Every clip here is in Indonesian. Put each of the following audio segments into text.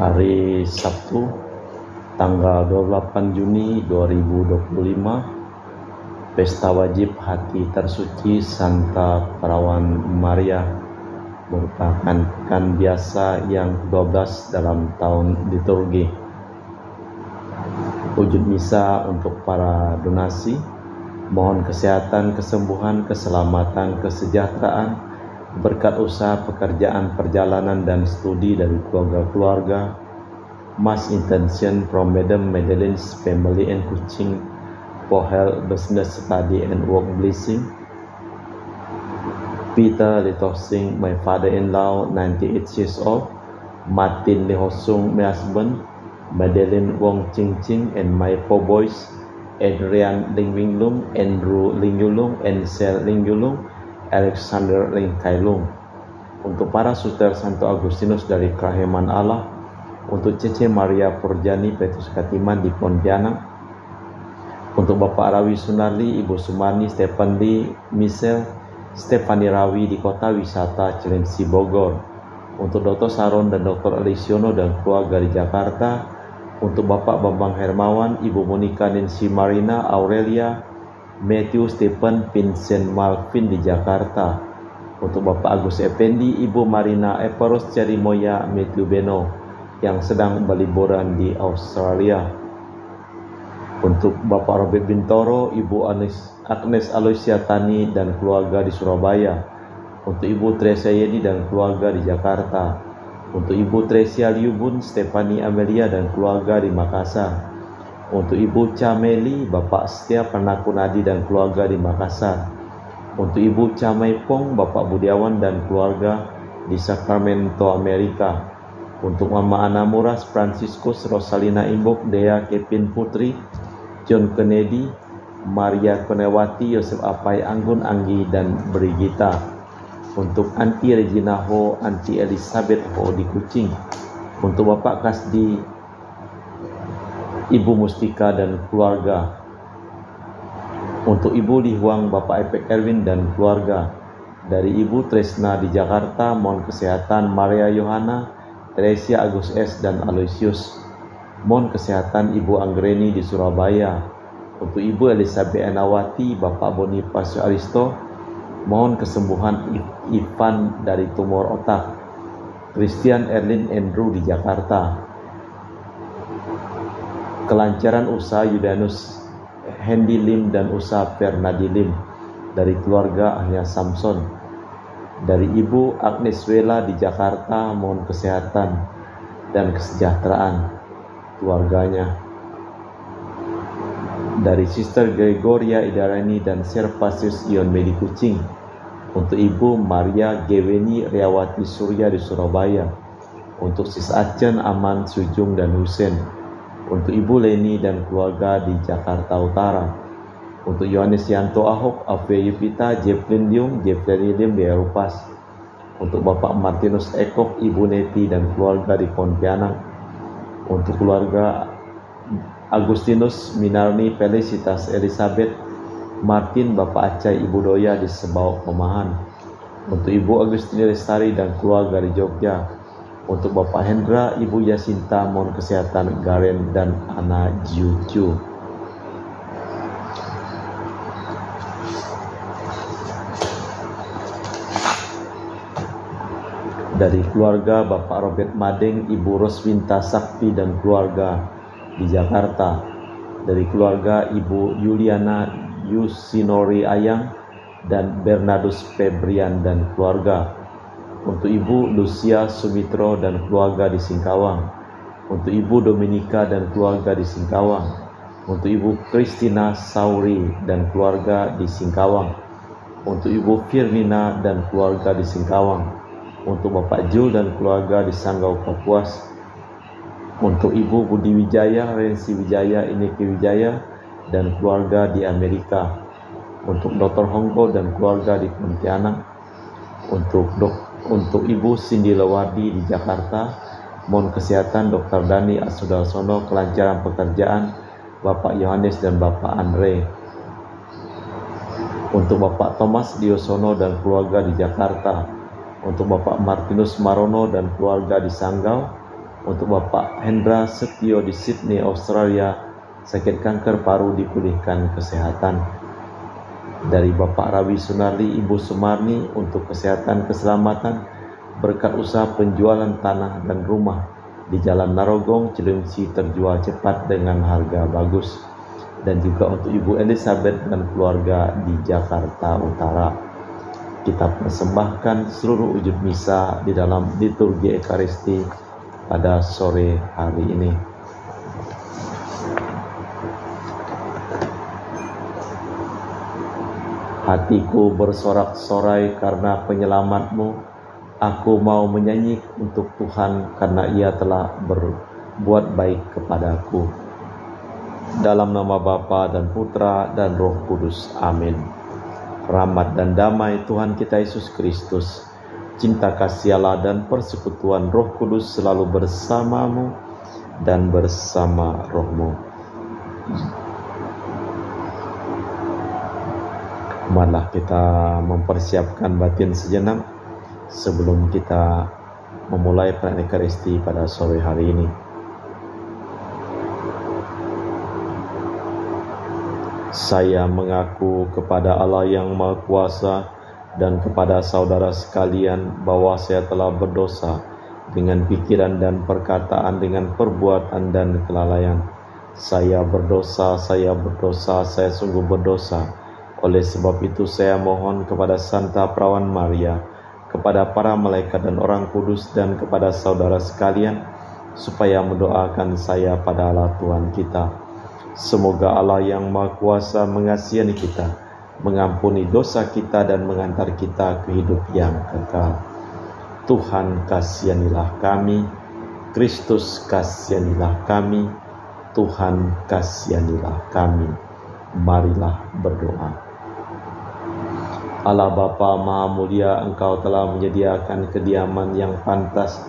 Hari Sabtu tanggal 28 Juni 2025, Pesta Wajib Hati Tersuci Santa Perawan Maria merupakan pekan biasa yang 12 dalam tahun liturgi. Wujud misa untuk para donasi, mohon kesehatan, kesembuhan, keselamatan, kesejahteraan, berkat usaha, pekerjaan, perjalanan, dan studi dari keluarga-keluarga. Mass intention from Madam Madeline's family and Kuching for health, business, study, and work blessing. Peter Litosing, my father-in-law, 98 years old. Martin Lihosung, my husband. Madeline Wong Ching Ching, and my 4 boys, Adrian Ling Winglung, Andrew Ling Yulung, and Sel Ling Yulung, Alexander Ling Kailung. Untuk para suster Santo Agustinus dari Kerahiman Allah, untuk Cece Maria Purjani Petrus Katiman di Pontianak, untuk Bapak Rawi Sunarli, Ibu Sumarni, Stephen Lee, Michelle, Stefani Rawi di Kota Wisata Cilengsi Bogor, untuk Dr. Saron dan Dr. Alisiono dan keluarga di Jakarta, untuk Bapak Bambang Hermawan, Ibu Monica Nancy Marina Aurelia, Matthew Stephen Vincent Malvin di Jakarta, untuk Bapak Agus Effendi, Ibu Marina Eperos Cerimoya Matthew Beno yang sedang berliburan di Australia, untuk Bapak Robert Bintoro, Ibu Agnes Aloysia Tani dan keluarga di Surabaya, untuk Ibu Tresia Yeni dan keluarga di Jakarta, untuk Ibu Tresia Liubun, Stefani Amelia dan keluarga di Makassar, untuk Ibu Cameli, Bapak Setia Panakunadi dan keluarga di Makassar, untuk Ibu Camai Pong, Bapak Budiawan dan keluarga di Sacramento, Amerika, untuk Mama Ana Muras, Franciscus, Rosalina Imbok, Dea Kevin Putri, John Kennedy, Maria Konewati, Yosef Apai Anggun Anggi dan Brigita, untuk Anti Regina Ho, Anti Elizabeth Ho di Kuching, untuk Bapak Kasdi, Ibu Mustika dan keluarga, untuk Ibu Li Huang, Bapak Epek Erwin dan keluarga, dari Ibu Tresna di Jakarta, mohon kesehatan Maria Yohana, Teresia Agus S dan Aloysius, mohon kesehatan Ibu Anggreni di Surabaya, untuk Ibu Elizabeth Anawati, Bapak Bonifacio Aristo, mohon kesembuhan Ivan dari tumor otak, Christian Erlin Andrew di Jakarta, kelancaran usaha Yudanus Hendy Lim dan usaha Fernadi Lim dari keluarga Ahya Samson, dari Ibu Agnes Wela di Jakarta, mohon kesehatan dan kesejahteraan keluarganya, dari Sister Gregoria Idarani dan Servasius Ion Medi Kuching, untuk Ibu Maria Geweni Riawati Surya di Surabaya, untuk Sis Acen Aman Sujung dan Husen, untuk Ibu Leni dan keluarga di Jakarta Utara, untuk Yohanes Yanto Ahok, Ave Yupita, Jeffrey Diung, Jeffrey Lim di Eropas, untuk Bapak Martinus Ekok, Ibu Neti dan keluarga di Pontianak, untuk keluarga Agustinus Minarni Felicitas Elizabeth Martin, Bapak Acai, Ibu Doya di Sebaok Pemahan, untuk Ibu Agustini Lestari dan keluarga di Jogja, untuk Bapak Hendra, Ibu Yasinta, mohon kesehatan Garen dan Ana Juju. Dari keluarga Bapak Robert Madeng, Ibu Roswinta Sakti dan keluarga di Jakarta, dari keluarga Ibu Yuliana Yusinori Ayang dan Bernardus Febrian dan keluarga, untuk Ibu Lucia Sumitro dan keluarga di Singkawang, untuk Ibu Dominika dan keluarga di Singkawang, untuk Ibu Christina Sauri dan keluarga di Singkawang, untuk Ibu Firmina dan keluarga di Singkawang, untuk Bapak Jul dan keluarga di Sanggau Kapuas, untuk Ibu Budi Wijaya, Rensi Wijaya, Ineki Wijaya dan keluarga di Amerika, untuk Dr. Hongko dan keluarga di Pontianak, untuk Ibu Cindy Lewardi di Jakarta, mohon kesehatan Dr. Dani Asudarsono, kelancaran pekerjaan Bapak Yohanes dan Bapak Andre, untuk Bapak Thomas Diosono dan keluarga di Jakarta, untuk Bapak Martinus Marono dan keluarga di Sanggau, Untuk Bapak Hendra Setio di Sydney, Australia, sakit kanker paru dipulihkan kesehatan. Dari Bapak Rawi Sunarli, Ibu Sumarni untuk kesehatan keselamatan, berkat usaha penjualan tanah dan rumah di Jalan Narogong, Cilengsi terjual cepat dengan harga bagus. Dan juga untuk Ibu Elizabeth dan keluarga di Jakarta Utara. Kita persembahkan seluruh wujud misa di dalam liturgi Ekaristi pada sore hari ini. Hatiku bersorak-sorai karena penyelamat-Mu. Aku mau menyanyi untuk Tuhan karena Ia telah berbuat baik kepadaku. Dalam nama Bapa dan Putra dan Roh Kudus. Amin. Rahmat dan damai Tuhan kita Yesus Kristus, cinta kasih Allah dan persekutuan Roh Kudus selalu bersamamu dan bersama rohmu. Marilah kita mempersiapkan batin sejenak sebelum kita memulai perayaan Ekaristi pada sore hari ini. Saya mengaku kepada Allah yang Maha Kuasa dan kepada saudara sekalian bahwa saya telah berdosa dengan pikiran dan perkataan, dengan perbuatan dan kelalaian. Saya berdosa, saya sungguh berdosa. Oleh sebab itu saya mohon kepada Santa Perawan Maria, kepada para malaikat dan orang kudus, dan kepada saudara sekalian, supaya mendoakan saya pada Allah Tuhan kita. Semoga Allah yang Maha Kuasa mengasihani kita, mengampuni dosa kita dan mengantar kita ke hidup yang kekal. Tuhan kasihanilah kami, Kristus kasihanilah kami, Tuhan kasihanilah kami. Marilah berdoa. Allah Bapa Maha Mulia, Engkau telah menyediakan kediaman yang pantas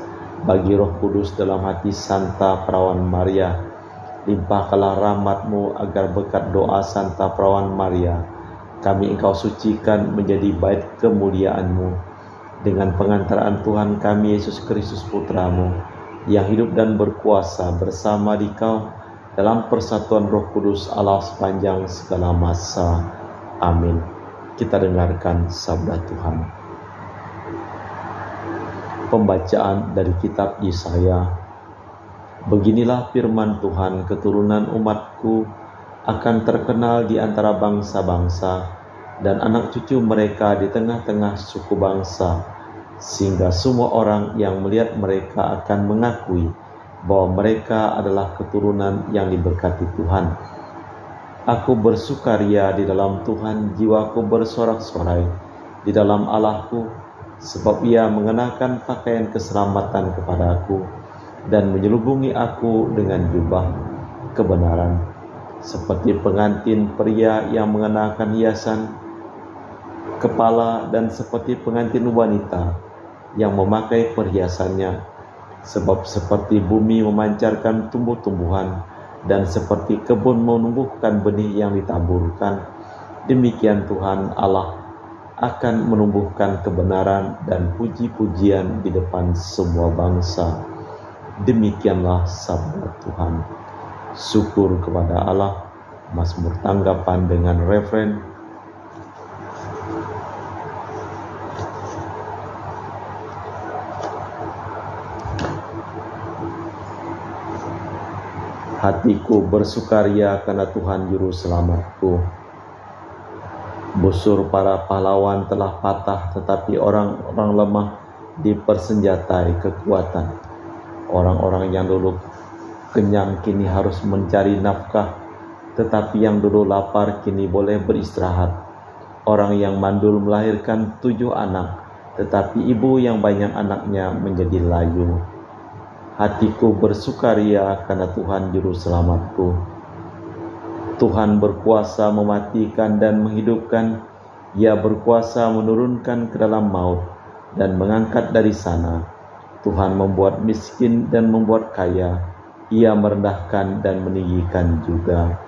bagi Roh Kudus dalam hati Santa Perawan Maria. Limpahkanlah rahmat-Mu agar berkat doa Santa Perawan Maria, kami Engkau sucikan menjadi bait kemuliaan-Mu dengan pengantaran Tuhan kami Yesus Kristus Putra-Mu, yang hidup dan berkuasa bersama Dikau dalam persatuan Roh Kudus Allah sepanjang segala masa. Amin. Kita dengarkan sabda Tuhan. Pembacaan dari kitab Yesaya. Beginilah firman Tuhan, keturunan umatku akan terkenal di antara bangsa-bangsa, dan anak cucu mereka di tengah-tengah suku bangsa, sehingga semua orang yang melihat mereka akan mengakui bahwa mereka adalah keturunan yang diberkati Tuhan. Aku bersukaria di dalam Tuhan, jiwaku bersorak-sorai di dalam Allahku, sebab Ia mengenakan pakaian keselamatan kepadaku dan menyelubungi aku dengan jubah kebenaran, seperti pengantin pria yang mengenakan hiasan kepala dan seperti pengantin wanita yang memakai perhiasannya. Sebab seperti bumi memancarkan tumbuh-tumbuhan dan seperti kebun menumbuhkan benih yang ditaburkan, demikian Tuhan Allah akan menumbuhkan kebenaran dan puji-pujian di depan semua bangsa. Demikianlah sabda Tuhan. Syukur kepada Allah. Mazmur tanggapan dengan referen. Hatiku bersukaria karena Tuhan juru selamatku. Busur para pahlawan telah patah, tetapi orang-orang lemah dipersenjatai kekuatan. Orang-orang yang dulu kenyang kini harus mencari nafkah, tetapi yang dulu lapar kini boleh beristirahat. Orang yang mandul melahirkan 7 anak, tetapi ibu yang banyak anaknya menjadi layu. Hatiku bersukaria karena Tuhan juru selamatku. Tuhan berkuasa mematikan dan menghidupkan. Ia berkuasa menurunkan ke dalam maut dan mengangkat dari sana. Tuhan membuat miskin dan membuat kaya. Ia merendahkan dan meninggikan juga.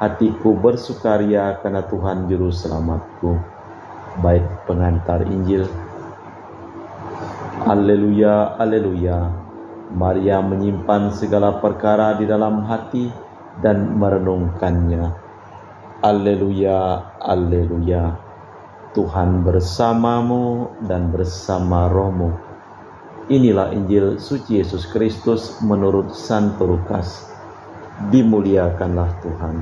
Hatiku bersukaria karena Tuhan juru selamatku. Bait pengantar Injil. Alleluia, alleluia. Maria menyimpan segala perkara di dalam hati dan merenungkannya. Alleluia, alleluia. Tuhan bersamamu dan bersama rohmu. Inilah Injil suci Yesus Kristus menurut Santo Lukas. Dimuliakanlah Tuhan.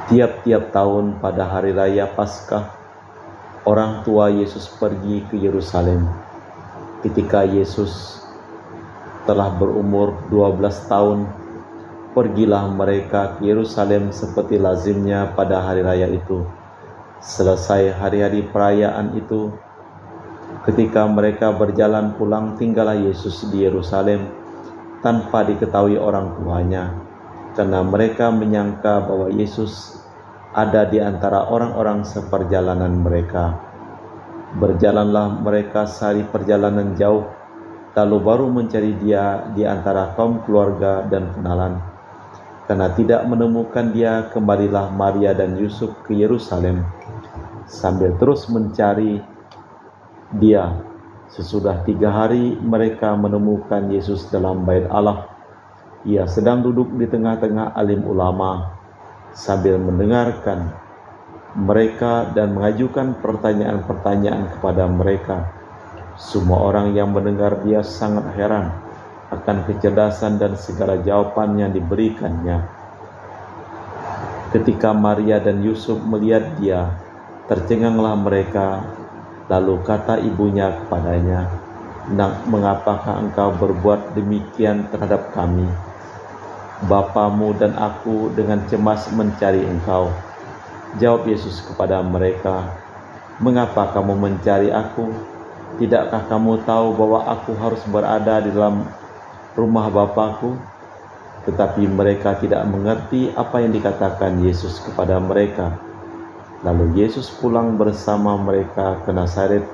Tiap-tiap tahun pada hari raya Paskah, orang tua Yesus pergi ke Yerusalem. Ketika Yesus telah berumur 12 tahun, pergilah mereka ke Yerusalem seperti lazimnya pada hari raya itu. Selesai hari-hari perayaan itu, ketika mereka berjalan pulang, tinggallah Yesus di Yerusalem tanpa diketahui orang tuanya, karena mereka menyangka bahwa Yesus ada di antara orang-orang seperjalanan mereka. Berjalanlah mereka sehari perjalanan jauh, lalu baru mencari Dia di antara kaum keluarga dan kenalan. Karena tidak menemukan Dia, kembalilah Maria dan Yusuf ke Yerusalem sambil terus mencari Dia. Sesudah 3 hari mereka menemukan Yesus dalam bait Allah. Ia sedang duduk di tengah-tengah alim ulama sambil mendengarkan mereka dan mengajukan pertanyaan-pertanyaan kepada mereka. Semua orang yang mendengar Dia sangat heran akan kecerdasan dan segala jawaban yang diberikannya. Ketika Maria dan Yusuf melihat Dia, tercenganglah mereka. Lalu kata ibunya kepadanya, "Nak, mengapakah engkau berbuat demikian terhadap kami? Bapamu dan aku dengan cemas mencari engkau." Jawab Yesus kepada mereka, "Mengapa kamu mencari aku? Tidakkah kamu tahu bahwa aku harus berada di dalam rumah Bapa-Ku?" Tetapi mereka tidak mengerti apa yang dikatakan Yesus kepada mereka. Lalu Yesus pulang bersama mereka ke Nazaret.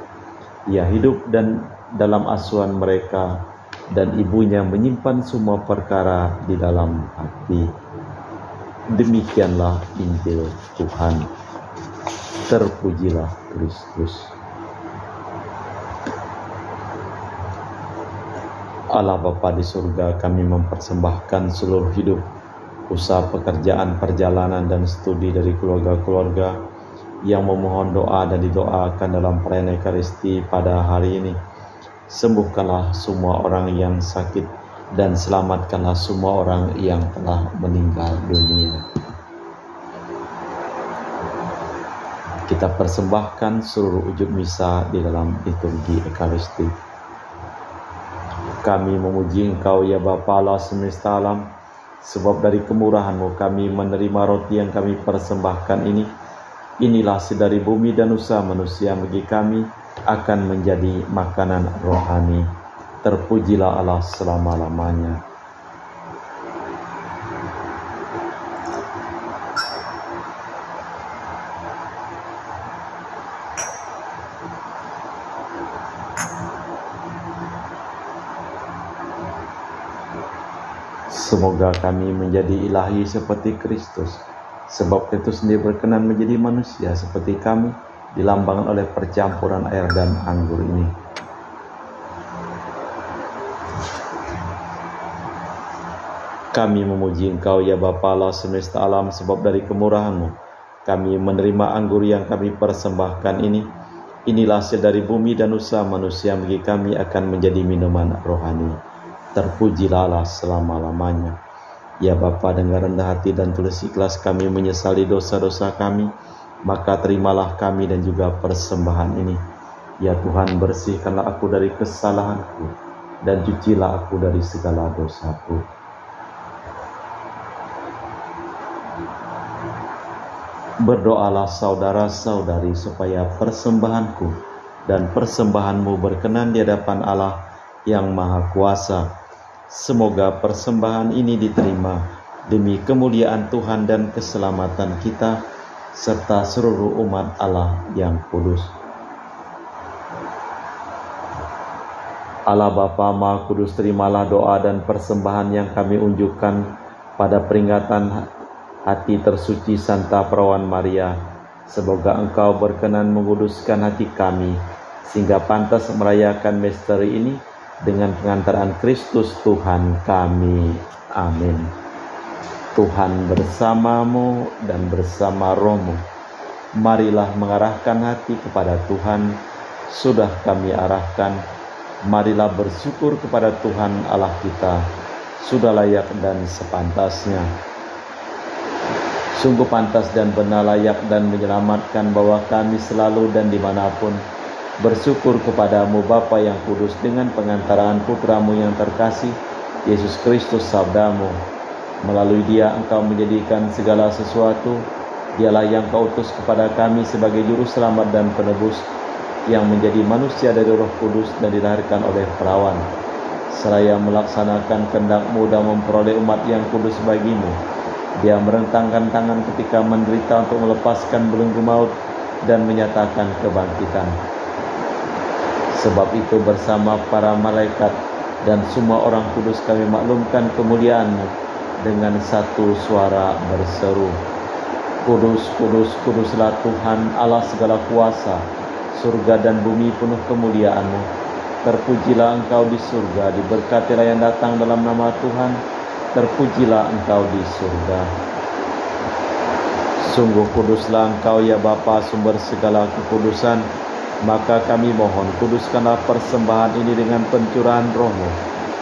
Ia hidup dan dalam asuhan mereka, dan ibunya menyimpan semua perkara di dalam hati. Demikianlah Injil Tuhan. Terpujilah Kristus. Allah Bapa di surga, kami mempersembahkan seluruh hidup, usaha pekerjaan, perjalanan, dan studi dari keluarga-keluarga yang memohon doa dan didoakan dalam perayaan Ekaristi pada hari ini. Sembuhkanlah semua orang yang sakit dan selamatkanlah semua orang yang telah meninggal dunia. Kita persembahkan seluruh ujub misa di dalam liturgi Ekaristi. Kami memuji Engkau ya Bapa Allah semesta alam, sebab dari kemurahan-Mu kami menerima roti yang kami persembahkan ini. Inilah dari bumi dan usaha manusia bagi kami akan menjadi makanan rohani. Terpujilah Allah selama-lamanya. Semoga kami menjadi ilahi seperti Kristus, sebab Kristus sendiri berkenan menjadi manusia seperti kami, dilambangkan oleh percampuran air dan anggur ini. Kami memuji Engkau ya Bapa Allah semesta alam, sebab dari kemurahan-Mu kami menerima anggur yang kami persembahkan ini. Inilah hasil dari bumi dan usaha manusia bagi kami akan menjadi minuman rohani. Terpujilah Allah selama-lamanya. Ya Bapa, dengan rendah hati dan tulus ikhlas kami menyesali dosa-dosa kami, maka terimalah kami dan juga persembahan ini. Ya Tuhan, bersihkanlah aku dari kesalahanku dan cucilah aku dari segala dosaku. Berdoalah saudara-saudari supaya persembahanku dan persembahanmu berkenan di hadapan Allah yang Maha Kuasa. Semoga persembahan ini diterima demi kemuliaan Tuhan dan keselamatan kita, serta seluruh umat Allah yang kudus. Allah Bapa Maha Kudus, terimalah doa dan persembahan yang kami unjukkan pada peringatan hati tersuci Santa Perawan Maria, semoga Engkau berkenan menguduskan hati kami, sehingga pantas merayakan misteri ini dengan pengantaran Kristus Tuhan kami. Amin. Tuhan bersamamu dan bersama rohmu. Marilah mengarahkan hati kepada Tuhan. Sudah kami arahkan, marilah bersyukur kepada Tuhan Allah kita. Sudah layak dan sepantasnya. Sungguh pantas dan benar, layak dan menyelamatkan bahwa kami selalu dan dimanapun bersyukur kepadamu Bapa yang kudus, dengan pengantaran Putramu yang terkasih, Yesus Kristus sabdamu. Melalui Dia Engkau menjadikan segala sesuatu. Dialah yang Kau utus kepada kami sebagai juru selamat dan penebus, yang menjadi manusia dari Roh Kudus dan dilahirkan oleh perawan. Seraya melaksanakan kehendak-Mu dan memperoleh umat yang kudus bagimu, Dia merentangkan tangan ketika menderita untuk melepaskan belenggu maut dan menyatakan kebangkitan. Sebab itu bersama para malaikat dan semua orang kudus kami maklumkan kemuliaan-Mu dengan satu suara berseru, Kudus, kudus, kuduslah Tuhan Allah segala kuasa, surga dan bumi penuh kemuliaan-Mu. Terpujilah Engkau di surga, diberkatilah yang datang dalam nama Tuhan, terpujilah Engkau di surga. Sungguh kuduslah Engkau ya Bapa, sumber segala kekudusan. Maka kami mohon, kuduskanlah persembahan ini dengan pencurahan Roh-Mu,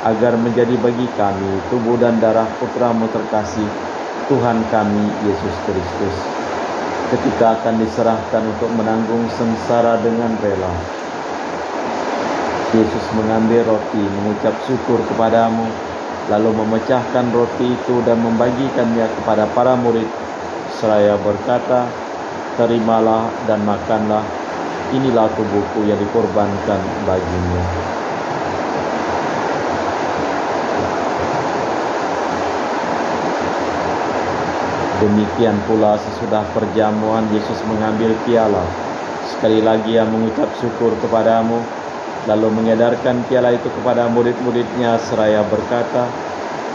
agar menjadi bagi kami tubuh dan darah Putra-Mu terkasih, Tuhan kami Yesus Kristus, ketika akan diserahkan untuk menanggung sengsara dengan rela. Yesus mengambil roti, mengucap syukur kepadamu, lalu memecahkan roti itu dan membagikannya kepada para murid, seraya berkata, terimalah dan makanlah, inilah tubuhku yang dikorbankan bagimu. Demikian pula sesudah perjamuan Yesus mengambil piala. Sekali lagi Ia mengucap syukur kepadamu, lalu mengedarkan piala itu kepada murid-muridnya seraya berkata,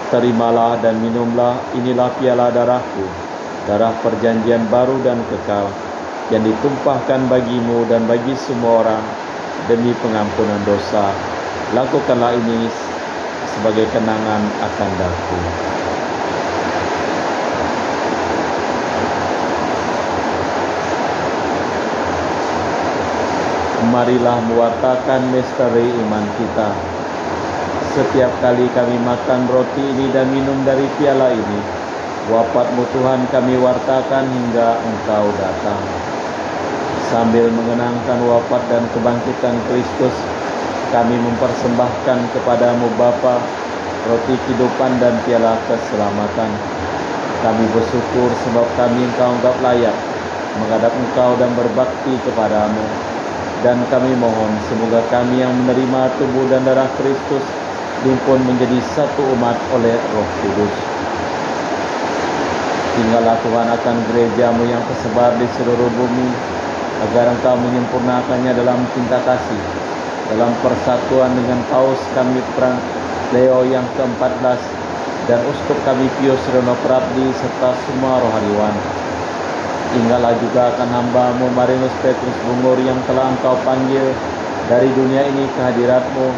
terimalah dan minumlah, inilah piala darahku, darah perjanjian baru dan kekal, yang ditumpahkan bagimu dan bagi semua orang demi pengampunan dosa. Lakukanlah ini sebagai kenangan akan daku. Marilah mewartakan misteri iman kita. Setiap kali kami makan roti ini dan minum dari piala ini, wafat-Mu Tuhan kami wartakan hingga Engkau datang. Sambil mengenangkan wafat dan kebangkitan Kristus, kami mempersembahkan kepadamu Bapa roti kehidupan dan piala keselamatan. Kami bersyukur sebab kami Engkau anggap layak menghadap Engkau dan berbakti kepadamu. Dan kami mohon semoga kami yang menerima tubuh dan darah Kristus dihimpun menjadi satu umat oleh Roh Kudus. Tinggallah Tuhan akan gereja-Mu yang tersebar di seluruh bumi, agar Engkau menyempurnakannya dalam cinta kasih, dalam persatuan dengan Paus kami Leo yang ke-14 dan Uskup kami Pius Reno Prabdi serta semua rohaniwan. Tinggallah juga akan hamba-Mu Marinus Petrus Bungur yang telah Engkau panggil dari dunia ini ke hadirat-Mu.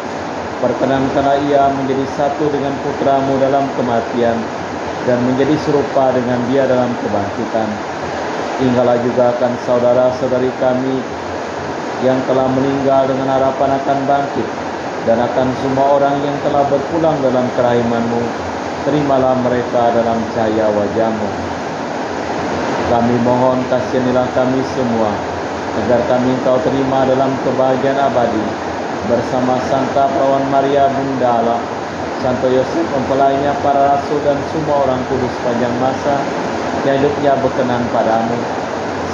Perkenankanlah ia menjadi satu dengan Putra-Mu dalam kematian dan menjadi serupa dengan Dia dalam kebangkitan. Tinggallah juga akan saudara-saudari kami yang telah meninggal dengan harapan akan bangkit, dan akan semua orang yang telah berpulang dalam kerahiman-Mu. Terimalah mereka dalam cahaya wajah-Mu. Kami mohon kasihanilah kami semua, agar kami Engkau terima dalam kebahagiaan abadi, bersama Santa Perawan Maria Bunda Allah, Santo Yosef mempelainya, para rasul dan semua orang kudus sepanjang masa yang hidupnya berkenan padamu.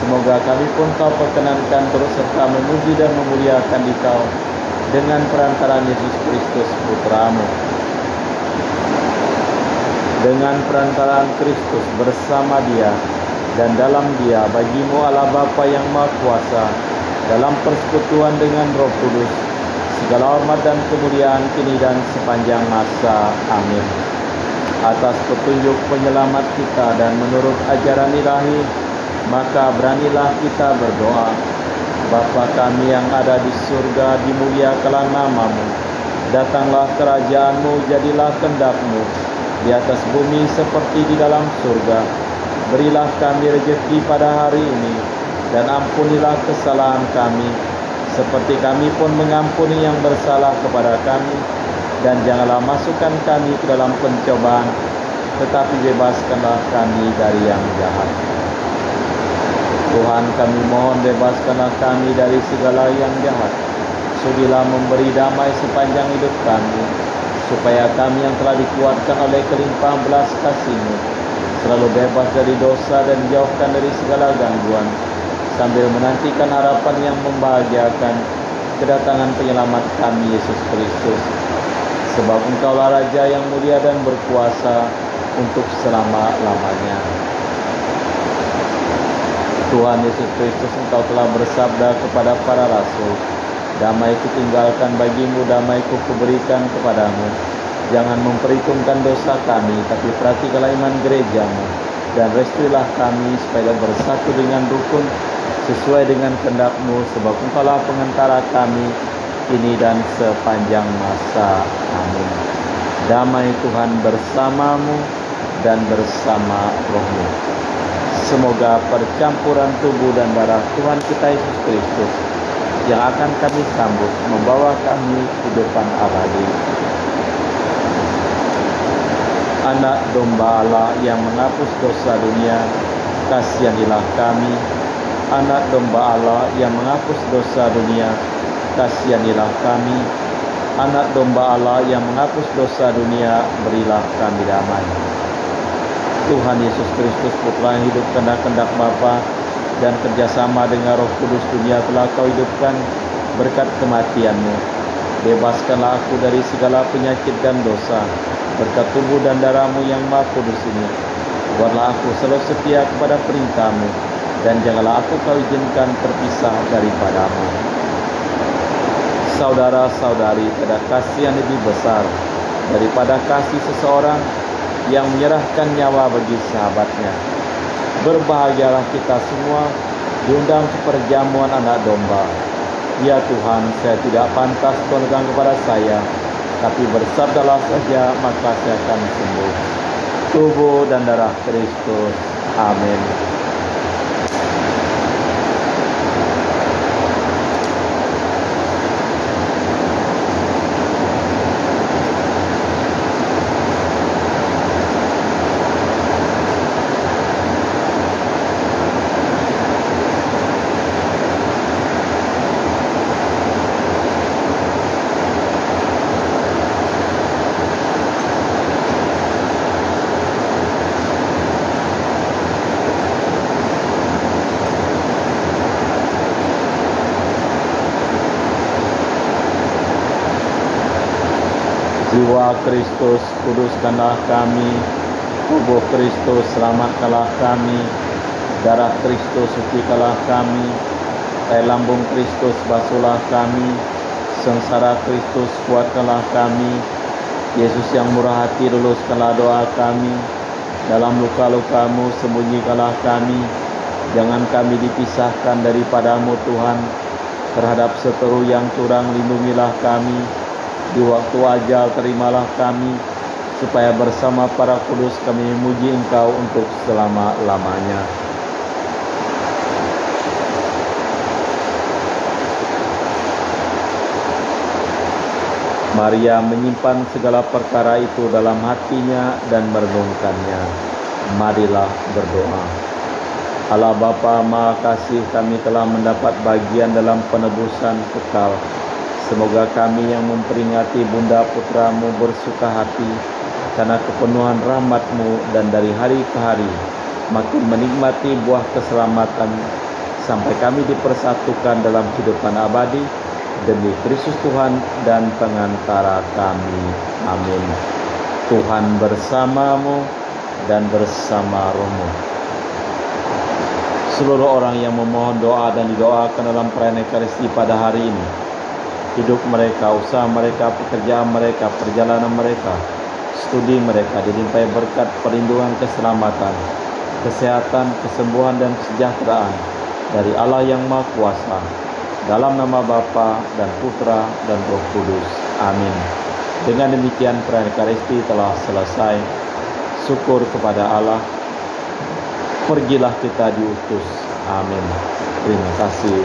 Semoga kami pun Kau perkenankan terus serta memuji dan memuliakan Dikau dengan perantaraan Yesus Kristus Putra-Mu. Dengan perantaraan Kristus bersama Dia dan dalam Dia, bagi-Mu Allah Bapa yang Maha Kuasa, dalam persekutuan dengan Roh Kudus, segala hormat dan kemuliaan kini dan sepanjang masa. Amin. atas petunjuk penyelamat kita dan menurut ajaran ilahi, maka beranilah kita berdoa. Bapa kami yang ada di surga, dimuliakanlah nama-Mu. Datanglah kerajaan-Mu, jadilah kehendak-Mu di atas bumi seperti di dalam surga. Berilah kami rezeki pada hari ini, dan ampunilah kesalahan kami, seperti kami pun mengampuni yang bersalah kepada kami. Dan janganlah masukkan kami ke dalam pencobaan, tetapi bebaskanlah kami dari yang jahat. Tuhan, kami mohon bebaskanlah kami dari segala yang jahat. Sudilah memberi damai sepanjang hidup kami, supaya kami yang telah dikuatkan oleh kelimpahan belas kasih-Mu selalu bebas dari dosa dan dijauhkan dari segala gangguan, sambil menantikan harapan yang membahagiakan, kedatangan penyelamat kami Yesus Kristus. Sebab Engkaulah Raja yang mulia dan berkuasa untuk selama-lamanya. Tuhan Yesus Kristus, Engkau telah bersabda kepada para rasul, damai kutinggalkan bagimu, damai kuberikan kepadamu. Jangan memperhitungkan dosa kami, tapi perhatikanlah iman gerejamu, dan restuilah kami supaya bersatu dengan rukun sesuai dengan kehendak-Mu, sebab Engkaulah pengantara kami kini dan sepanjang masa. Amin. Damai Tuhan bersamamu dan bersama rohmu. Semoga percampuran tubuh dan darah Tuhan kita Yesus Kristus yang akan kami sambut membawa kami kehidupan abadi. Anak domba Allah yang menghapus dosa dunia, kasihanilah kami. Anak domba Allah yang menghapus dosa dunia, kasihanilah kami. Anak domba Allah yang menghapus dosa dunia, berilah kami damai. Tuhan Yesus Kristus, Putra yang hidup karena kehendak Bapa dan kerjasama dengan Roh Kudus, dunia telah Kau hidupkan berkat kematian-Mu. Bebaskanlah aku dari segala penyakit dan dosa berkat tubuh dan darah-Mu yang Maha Kudus ini. Buatlah aku selalu setia kepada perintah-Mu, dan janganlah aku Kau izinkan terpisah daripada-Mu. Saudara-saudari, ada kasih yang lebih besar daripada kasih seseorang yang menyerahkan nyawa bagi sahabatnya. Berbahagialah kita semua diundang ke perjamuan anak domba. Ya Tuhan, saya tidak pantas Kau datang kepada saya, tapi bersabdalah saja, maka saya akan sembuh. Tubuh dan darah Kristus. Amin. Jiwa Kristus, kuduskanlah kami. Tubuh Kristus, selamatkanlah kami. Darah Kristus, sucikanlah kami. Air lambung Kristus, basuhlah kami. Sengsara Kristus, kuatkanlah kami. Yesus yang murah hati, luluskanlah doa kami. Dalam luka-luka-Mu, sembunyikanlah kami. Jangan kami dipisahkan daripada-Mu Tuhan. Terhadap seteru yang curang, lindungilah kami. Di waktu ajal terimalah kami, supaya bersama para kudus kami memuji Engkau untuk selama-lamanya. Maria menyimpan segala perkara itu dalam hatinya dan merenungkannya. Marilah berdoa. Allah Bapa Maha Kasih, kami telah mendapat bagian dalam penebusan kekal. Semoga kami yang memperingati Bunda Putra-Mu bersuka hati karena kepenuhan rahmat-Mu, dan dari hari ke hari makin menikmati buah keselamatan sampai kami dipersatukan dalam kehidupan abadi demi Kristus Tuhan dan pengantara kami. Amin. Tuhan bersama-Mu dan bersama roh-Mu. Seluruh orang yang memohon doa dan didoakan dalam perayaan Ekaristi pada hari ini, hidup mereka, usaha mereka, pekerjaan mereka, perjalanan mereka, studi mereka dilimpahi berkat perlindungan, keselamatan, kesehatan, kesembuhan, dan kesejahteraan dari Allah yang Maha Kuasa. Dalam nama Bapa dan Putra dan Roh Kudus. Amin. Dengan demikian perayaan Ekaristi telah selesai. Syukur kepada Allah. Pergilah kita diutus. Amin. Terima kasih.